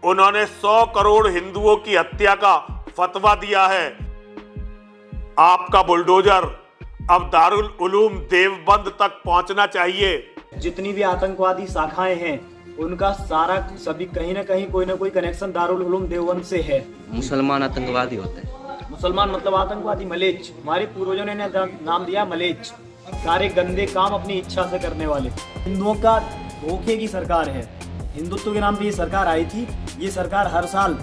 उन्होंने 100 करोड़ हिंदुओं की हत्या का फतवा दिया है। आपका बुलडोजर अब दारुल उलूम देवबंद तक पहुंचना चाहिए। जितनी भी आतंकवादी शाखाएं हैं उनका सारा सभी कहीं ना कहीं कोई ना कोई कनेक्शन दारुल उलूम देवबंद से है। मुसलमान आतंकवादी होते हैं। मुसलमान मतलब आतंकवादी, मलेच्छ। हमारे पूर्वजों ने नाम दिया मलेच्छ, सारे गंदे काम अपनी इच्छा से करने वाले। हिंदुओं का धोखे की सरकार है। हिंदुत्व के नाम पे ये सरकार आई थी। ये सरकार हर साल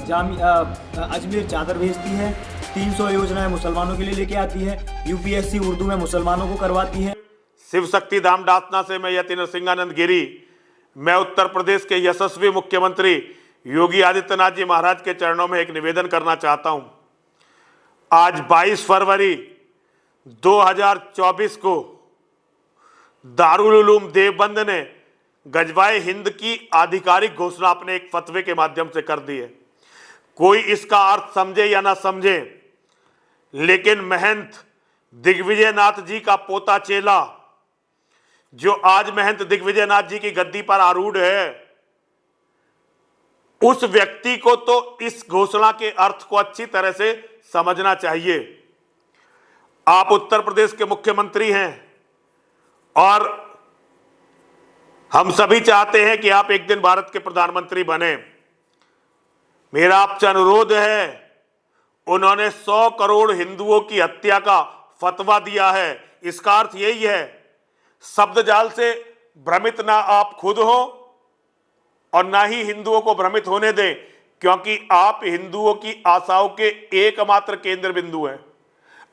अजमेर चादर भेजती है, 300 योजनाएं मुसलमानों के लिए लेके आती है, यूपीएससी उर्दू में मुसलमानों को करवाती है। शिव शक्ति धाम डासना से मैं यति नरसिंहानंद गिरी। मैं उत्तर प्रदेश के यशस्वी मुख्यमंत्री योगी आदित्यनाथ जी महाराज के चरणों में एक निवेदन करना चाहता हूं। आज 22 फरवरी 2024 को दारुल उलूम देवबंद ने गजवाए हिंद की आधिकारिक घोषणा अपने एक फतवे के माध्यम से कर दी है। कोई इसका अर्थ समझे या ना समझे, लेकिन महंत दिग्विजयनाथ जी का पोता चेला जो आज महंत दिग्विजयनाथ जी की गद्दी पर आरूढ़ है, उस व्यक्ति को तो इस घोषणा के अर्थ को अच्छी तरह से समझना चाहिए। आप उत्तर प्रदेश के मुख्यमंत्री हैं और हम सभी चाहते हैं कि आप एक दिन भारत के प्रधानमंत्री बने। मेरा आपसे अनुरोध है, उन्होंने 100 करोड़ हिंदुओं की हत्या का फतवा दिया है। इसका अर्थ यही है, शब्द जाल से भ्रमित ना आप खुद हो और ना ही हिंदुओं को भ्रमित होने दें, क्योंकि आप हिंदुओं की आशाओं के एकमात्र केंद्र बिंदु हैं।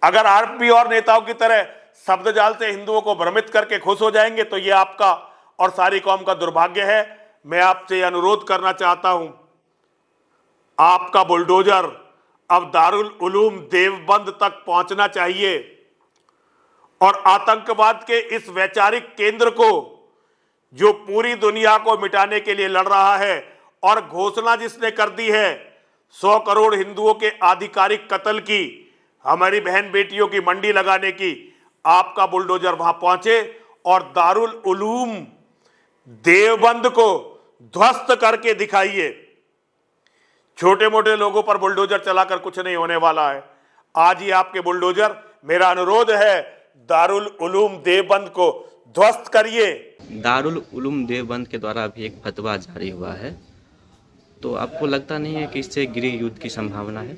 अगर आरपी और नेताओं की तरह शब्द जाल से हिंदुओं को भ्रमित करके खुश हो जाएंगे तो यह आपका और सारी कौम का दुर्भाग्य है। मैं आपसे अनुरोध करना चाहता हूं, आपका बुलडोजर अब दारुल उलूम देवबंद तक पहुंचना चाहिए और आतंकवाद के इस वैचारिक केंद्र को, जो पूरी दुनिया को मिटाने के लिए लड़ रहा है और घोषणा जिसने कर दी है 100 करोड़ हिंदुओं के आधिकारिक कत्ल की, हमारी बहन बेटियों की मंडी लगाने की, आपका बुलडोजर वहां पहुंचे और दारुल उलूम देवबंद को ध्वस्त करके दिखाइए। छोटे मोटे लोगों पर बुलडोजर चलाकर कुछ नहीं होने वाला है। आज ही आपके बुलडोजर, मेरा अनुरोध है, दारुल उलूम देवबंद को ध्वस्त करिए। दारुल उलूम देवबंद के द्वारा भी एक फतवा जारी हुआ है, तो आपको लगता नहीं है कि इससे गृह युद्ध की संभावना है?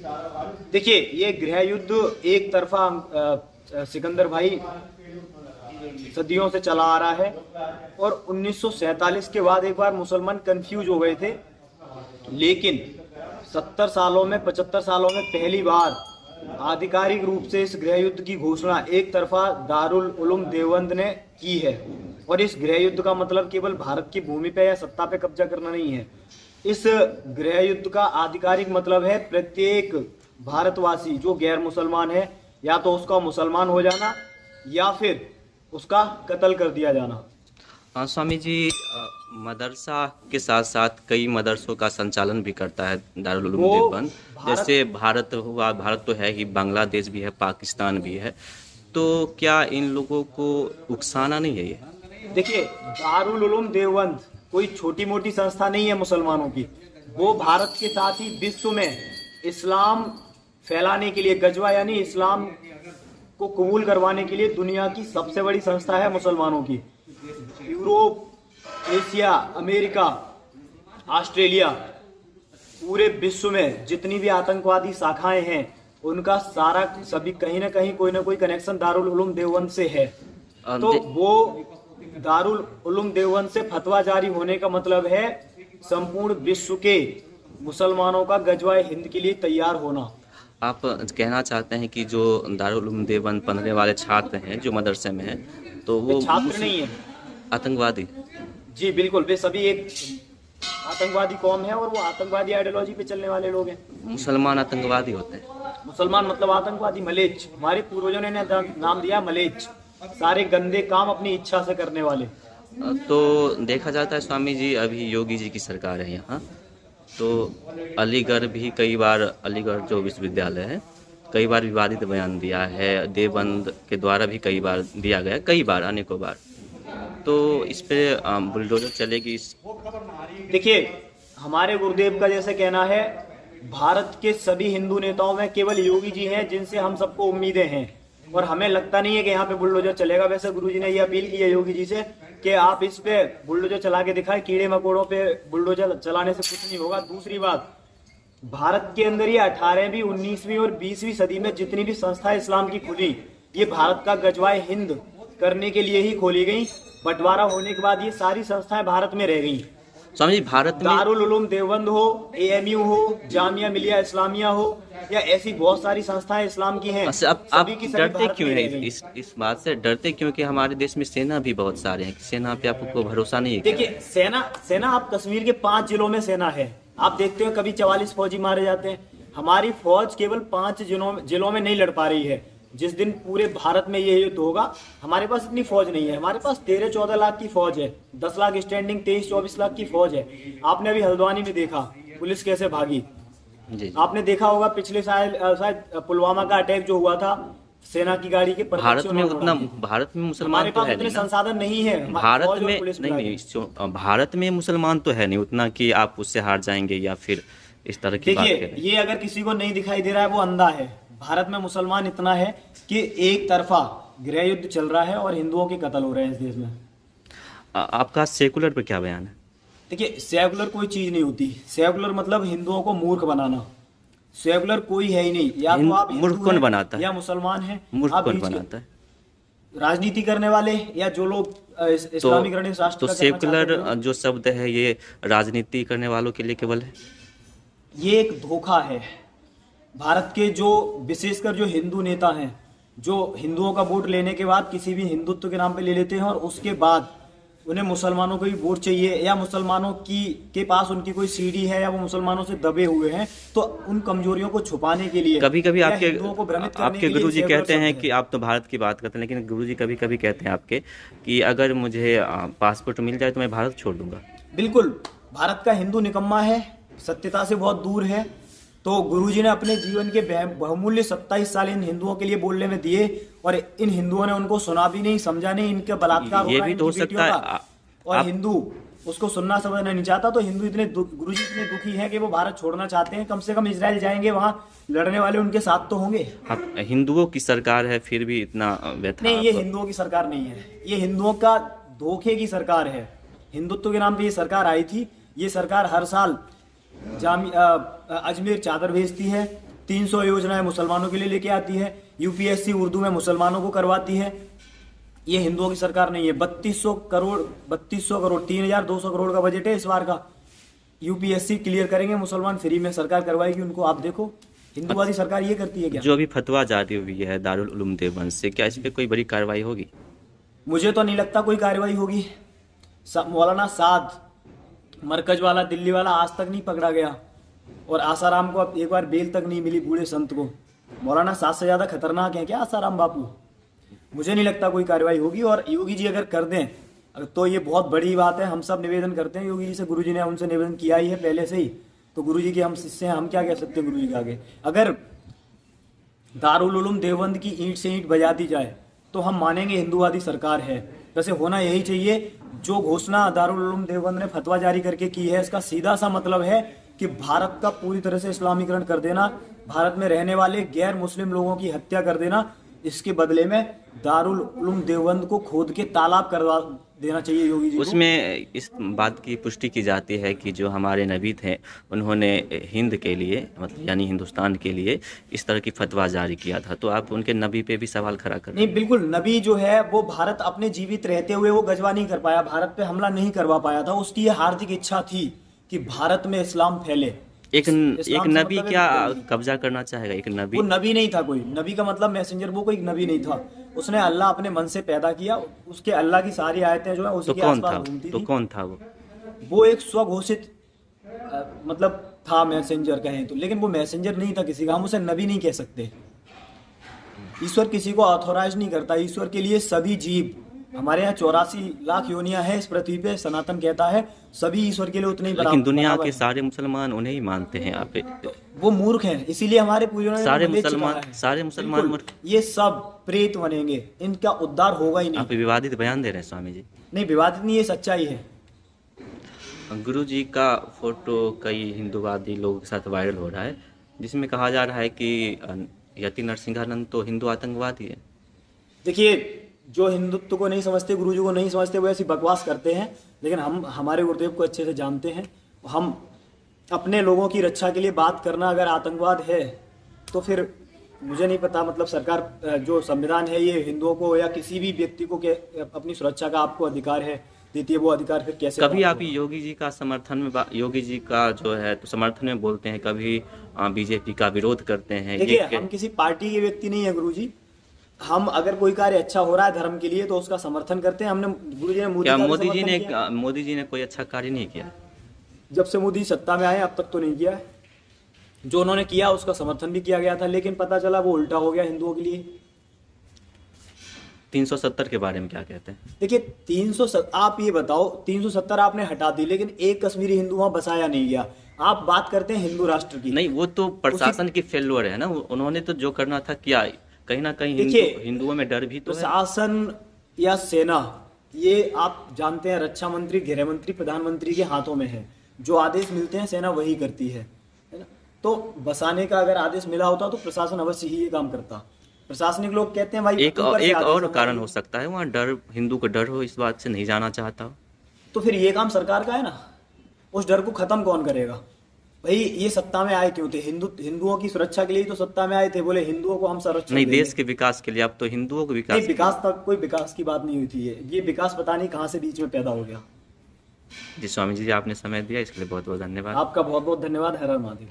देखिए, ये गृह युद्ध एक तरफा सिकंदर भाई सदियों से चला आ रहा है और 1947 के बाद एक बार मुसलमान कंफ्यूज हो गए थे, लेकिन 70 सालों में 75 सालों में पहली बार आधिकारिक रूप से इस गृह युद्ध की घोषणा एक तरफा दारुल उलूम देवबंद ने की है। और इस गृह युद्ध का मतलब केवल भारत की भूमि पे या सत्ता पे कब्जा करना नहीं है। इस गृह युद्ध का आधिकारिक मतलब है प्रत्येक भारतवासी जो गैर मुसलमान है, या तो उसका मुसलमान हो जाना या फिर उसका कत्ल कर दिया जाना। स्वामी जी, मदरसा के साथ साथ कई मदरसों का संचालन भी करता है दारुल उलूम देवबंद। जैसे भारत हुआ, भारत तो है ही, बांग्लादेश भी है, पाकिस्तान भी है, तो क्या इन लोगों को उकसाना नहीं है ये? देखिए, दारुल उलूम देवबंद कोई छोटी मोटी संस्था नहीं है मुसलमानों की। वो भारत के साथ ही विश्व में इस्लाम फैलाने के लिए, गजवा यानी इस्लाम को कबूल करवाने के लिए दुनिया की सबसे बड़ी संस्था है मुसलमानों की। यूरोप, एशिया, अमेरिका, ऑस्ट्रेलिया, पूरे विश्व में जितनी भी आतंकवादी शाखाएं हैं उनका सारा सभी कहीं ना कहीं कोई ना कोई कनेक्शन दारुल उलूम देवबंद से है। तो वो दारुल उलूम देवबंद से फतवा जारी होने का मतलब है संपूर्ण विश्व के मुसलमानों का गजवाए हिंद के लिए तैयार होना। आप कहना चाहते हैं कि जो दारुल उलूम देवबंद पढ़ने वाले छात्र हैं जो मदरसे में हैं, तो वो छात्र नहीं है, आतंकवादी? जी बिल्कुल, वे सभी एक आतंकवादी कौम है और वो आतंकवादी आइडियोलॉजी पे चलने वाले लोग हैं। मुसलमान आतंकवादी होते हैं। मुसलमान मतलब आतंकवादी, मलेच्छ। हमारे पूर्वजों ने नाम दिया मलेच्छ, सारे गंदे काम अपनी इच्छा से करने वाले। तो देखा जाता है स्वामी जी, अभी योगी जी की सरकार है यहाँ, तो अलीगढ़ भी कई बार, अलीगढ़ जो विश्वविद्यालय है, कई बार विवादित बयान दिया है। देवबंद के द्वारा भी कई बार दिया गया, कई बार, अनेकों बार। तो इस पे बुलडोजर चलेगी? देखिए, हमारे गुरुदेव का जैसे कहना है, भारत के सभी हिंदू नेताओं में केवल योगी जी हैं जिनसे हम सबको उम्मीदें हैं, और हमें लगता नहीं है कि यहाँ पे बुलडोजर चलेगा। वैसे गुरुजी ने ये अपील की है योगी जी से कि आप इस पे बुलडोजर चला के दिखाएं, कीड़े मकोड़ों पे बुलडोजर चलाने से कुछ नहीं होगा। दूसरी बात, भारत के अंदर ये 18वीं, 19वीं और 20वीं सदी में जितनी भी संस्थाएं इस्लाम की खुली, ये भारत का गजवाए हिंद करने के लिए ही खोली गई। बंटवारा होने के बाद ये सारी संस्थाएं भारत में रह गई। स्वामी जी, भारत में दारुल उलूम देवबंद हो, AMU हो, जामिया मिलिया इस्लामिया हो, या ऐसी बहुत सारी संस्थाएं इस्लाम की हैं। अच्छा, आप सभी की सभी डरते भारत क्यों में हैं रह गई। इस बात से? डरते क्यों कि हमारे देश में सेना भी बहुत सारे हैं, सेना पे आपको भरोसा नहीं है क्या? देखिए, सेना आप कश्मीर के 5 जिलों में सेना है। आप देखते हो कभी 44 फौजी मारे जाते हैं। हमारी फौज केवल 5 जिलों में नहीं लड़ पा रही है। जिस दिन पूरे भारत में ये युद्ध होगा, हमारे पास इतनी फौज नहीं है। हमारे पास 13-14 लाख की फौज है, 10 लाख स्टैंडिंग, 23-24 लाख की फौज है। आपने अभी हल्द्वानी में देखा पुलिस कैसे भागी। जी। आपने देखा होगा पिछले साल शायद पुलवामा का अटैक जो हुआ था, सेना की गाड़ी के प्रत्यक्ष भारत में उन्होंने उतना, उड़ा दी। भारत में मुसलमान हमारे तो पास है उतने नहीं ना। संसाधन नहीं है। भारत फौज और में पुलिस नहीं मिला नहीं, भारत में मुसलमान तो है नहीं उतना कि आप उससे हार जाएंगे या फिर इस तरह की बात देखिए, करें। ये अगर किसी को नहीं दिखाई दे रहा है वो अंधा है। भारत में मुसलमान इतना है कि एक तरफा गृह युद्ध चल रहा है और हिंदुओं के कत्ल हो रहे हैं इस देश में। आपका सेकुलर पे क्या बयान है? देखिए, सेकुलर कोई चीज नहीं होती। सेकुलर मतलब हिंदुओं को मूर्ख बनाना। सेकुलर कोई है ही नहीं। या तो आप मूर्ख हिंदू कौन हैं बनाता है? या मुसलमान हैं। मूर्ख आप कौन बीच के बनाता है? राजनीति करने वाले या जो लोग इस्लामिक राष्ट्र तो का करना चाहते हैं सेकुलर वो। जो शब्द है ये राजनीति करने वालों के लिए केवल है? ये एक धोखा है। भारत के जो विशेषकर जो हिंदू नेता हैं, जो हिंदुओं का वोट लेने के बाद किसी भी हिंदुत्व के नाम पे ले लेते हैं और उसके बाद उन्हें मुसलमानों को भी वोट चाहिए, या मुसलमानों के पास उनकी कोई सीढ़ी है, या वो मुसलमानों से दबे हुए हैं, तो उन कमजोरियों को छुपाने के लिए कभी कभी या आपके हिंदुओं को भ्रमित करने आपके के लिए गुरुजी सेकुलर कहते हैं शब्द कि है। आप तो भारत की बात करते हैं, लेकिन गुरुजी कभी कभी कहते हैं आपके कि अगर मुझे पासपोर्ट मिल जाए तो मैं भारत छोड़ दूंगा। बिल्कुल, भारत का हिंदू निकम्मा है, सत्यता से बहुत दूर है। तो गुरुजी ने अपने जीवन के बहुमूल्य 27 साल इन हिंदुओं के लिए बोलने में दिए, और इन हिंदुओं ने उनको सुना भी नहीं, समझा नहीं। इनका बलात्कार हो ये रहा है भी तो हो इनकी बेटियों सकता है, का, और हिंदू उसको सुनना समझना नहीं चाहता। तो हिंदू इतने गुरुजी इतने दुखी हैं कि वो भारत छोड़ना चाहते हैं। कम से कम इजराइल जाएंगे, वहां लड़ने वाले उनके साथ तो होंगे। आप हिंदुओं की सरकार है फिर भी इतना व्यथा? नहीं, ये हिंदुओं की सरकार नहीं है, ये हिंदुओं का धोखे की सरकार है। हिंदुत्व के नाम पे ये सरकार आई थी। ये सरकार हर साल अजमेर चादर भेजती है, 300 योजनाएं मुसलमानों के लिए लेके आती है, UPSC उर्दू में मुसलमानों को करवाती है। ये हिंदुओं की सरकार नहीं है। 3200 करोड़ 3200 करोड़ का बजट है इस बार का। UPSC क्लियर करेंगे मुसलमान, फ्री में सरकार करवाएगी उनको। आप देखो, हिंदुवादी सरकार ये करती है क्या? जो अभी फतवा जारी हुई है दारुल उलूम देवबंद से, क्या इस पे कोई बड़ी कार्रवाई होगी? मुझे तो नहीं लगता कोई कार्रवाई होगी। मौलाना साद मरकज वाला, दिल्ली वाला आज तक नहीं पकड़ा गया, और आसाराम को अब एक बार बेल तक नहीं मिली, बूढ़े संत को। मौलाना साद से ज्यादा खतरनाक है क्या आसाराम बापू? मुझे नहीं लगता कोई कार्रवाई होगी। और योगी जी अगर कर दें तो ये बहुत बड़ी बात है। हम सब निवेदन करते हैं योगी जी से, गुरुजी ने उनसे निवेदन किया ही है पहले से ही। तो गुरुजी के हम शिष्य हैं, हम क्या कह सकते हैं गुरुजी के आगे? अगर दारुल उलूम देवबंद की ईंट से ईंट बजा दी जाए तो हम मानेंगे हिंदूवादी सरकार है। वैसे होना यही चाहिए। जो घोषणा दारुल उलूम देवबंद ने फतवा जारी करके की है, इसका सीधा सा मतलब है कि भारत का पूरी तरह से इस्लामीकरण कर देना, भारत में रहने वाले गैर मुस्लिम लोगों की हत्या कर देना। इसके बदले में दारुल उलूम देवबंद को खोद के तालाब करवा देना चाहिए योगी जी को। उसमें इस बात की पुष्टि की जाती है कि जो हमारे नबी थे उन्होंने हिंद के लिए, मतलब यानी हिंदुस्तान के लिए इस तरह की फतवा जारी किया था। तो आप उनके नबी पे भी सवाल खड़ा कर? नहीं, बिल्कुल। नबी जो है वो भारत अपने जीवित रहते हुए वो गजवा नहीं कर पाया, भारत पे हमला नहीं करवा पाया था। उसकी ये हार्दिक इच्छा थी कि भारत में इस्लाम फैले। एक नबी मतलब क्या कब्जा करना चाहेगा? एक नबी, वो नबी नहीं था कोई। नबी का मतलब मैसेंजर, वो कोई नबी नहीं था। उसने अल्लाह अपने मन से पैदा किया। उसके अल्लाह की सारी आयतें जो है उसी तो के कौन आसपास था? घूमती तो थी। कौन था वो? वो एक स्वघोषित मतलब था, मैसेंजर कहें तो। लेकिन वो मैसेंजर नहीं था किसी का, हम उसे नबी नहीं कह सकते। ईश्वर किसी को ऑथोराइज नहीं करता। ईश्वर के लिए सभी जीव, हमारे यहाँ 84 लाख योनियां हैं इस पृथ्वी पे, सनातन कहता है सभी ईश्वर के लिए उतने ही लेकिन दुनिया बराबर के हैं। सारे मुसलमान उन्हें ही मानते हैं। आप वो मूर्ख हैं, इसीलिए हमारे पूर्वजों ने सारे उन्हें ले मुसलमान चिढ़ाया है। सारे मुसलमान बिल्कुल, ये सब प्रेत बनेंगे, इनका उद्धार होगा ही नहीं। आप विवादित बयान दे रहे हैं स्वामी जी। नहीं, विवादित नहीं, ये सच्चाई है। गुरु जी का फोटो कई हिंदूवादी लोगों के साथ वायरल हो रहा है, जिसमें कहा जा रहा है कि यति नरसिंहानंद तो हिंदू आतंकवादी है। देखिए, जो हिंदुत्व को नहीं समझते, गुरु जी को नहीं समझते, वो ऐसी बकवास करते हैं, लेकिन हम हमारे गुरुदेव को अच्छे से जानते हैं। हम अपने लोगों की रक्षा के लिए बात करना अगर आतंकवाद है तो फिर मुझे नहीं पता, मतलब सरकार जो संविधान है ये हिंदुओं को या किसी भी व्यक्ति को अपनी सुरक्षा का आपको अधिकार है देती है, वो अधिकार फिर कैसे कभी प्राप्त आप होगा? योगी जी का समर्थन में योगी जी का जो है तो समर्थन में बोलते हैं, कभी बीजेपी का विरोध करते हैं। देखिए, ये हम किसी पार्टी के व्यक्ति नहीं है गुरु जी। हम अगर कोई कार्य अच्छा हो रहा है धर्म के लिए तो उसका समर्थन करते हैं। हमने गुरु जी ने क्या का भी मोदी जी समर्थन ने किया। मोदी जी ने कोई अच्छा कार्य नहीं किया? जब से मोदी सत्ता में आए अब तक तो नहीं किया है। जो उन्होंने किया उसका समर्थन भी किया गया था, लेकिन पता चला वो उल्टा हो गया हिंदुओं के लिए। 370 के बारे में क्या कहते हैं? देखिए, 370 आप ये बताओ, 370 आपने हटा दी, लेकिन एक कश्मीरी हिंदू वहां बसाया नहीं गया। आप बात करते हैं हिंदू राष्ट्र की। नहीं, वो तो प्रशासन की फेल्योर है ना। उन्होंने तो जो करना था किया। कहीं ना कहीं देखिए, हिंदुओं में डर भी तो है। प्रशासन या सेना, ये आप जानते हैं, रक्षा मंत्री, गृह मंत्री, प्रधानमंत्री के हाथों में है। जो आदेश मिलते हैं सेना वही करती है ना। तो बसाने का अगर आदेश मिला होता तो प्रशासन अवश्य ही ये काम करता। प्रशासनिक लोग कहते हैं भाई एक ऊपर से एक आदेश और आना कारण चाहिए। हो सकता है, वहाँ डर, हिंदू को डर हो, इस बात से नहीं जाना चाहता हो। तो फिर ये काम सरकार का है ना। उस डर को खत्म कौन करेगा भाई? ये सत्ता में आए क्यों थे? हिंदुओं की सुरक्षा के लिए तो सत्ता में आए थे। बोले हिंदुओं को हम संरक्षण नहीं, देंगे। देश के विकास के लिए। अब तो हिंदुओं को विकास नहीं, विकास तक कोई विकास की बात नहीं हुई थी। ये विकास पता नहीं कहाँ से बीच में पैदा हो गया। जी स्वामी जी, आपने समय दिया इसके लिए बहुत बहुत धन्यवाद। आपका बहुत बहुत धन्यवाद। हर हर महादेव।